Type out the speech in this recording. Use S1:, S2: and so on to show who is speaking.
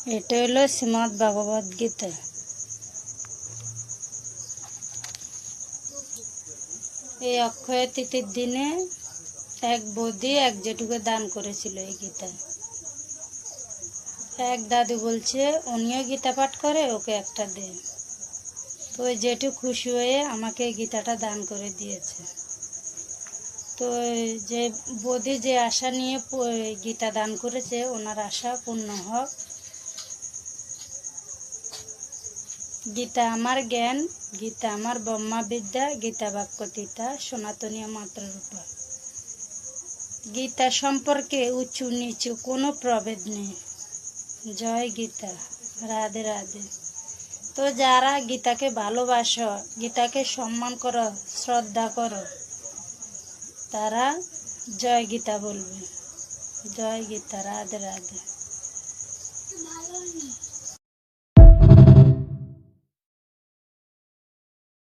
S1: এটা হলো শ্রীমদ্ ভগবদ গীতা। এই অক্ষয় তৃতীয়ার দিনে এক বৌদি এক জেঠুকে দান করেছিল এই গীতা। এক দাদু বলছে উনিও গীতা পাঠ করে, ওকে একটা দে। তো ওই জেঠু খুশি হয়ে আমাকে এই গীতাটা দান করে দিয়েছে। তো যে বৌদি যে আশা নিয়ে গীতা দান করেছে, ওনার আশা পূর্ণ হোক। গীতা আমার জ্ঞান, গীতা আমার ব্রহ্মাবিদ্যা, গীতা বাক্যতীতা সনাতনীয় মাতৃরূপা। গীতা সম্পর্কে উঁচু নিচু কোনো প্রভেদ নেই। জয় গীতা, রাধে রাধে। তো যারা গীতাকে ভালোবাসো, গীতাকে সম্মান করো, শ্রদ্ধা করো, তারা জয় গীতা বলবে। জয় গীতা, রাধে রাধে।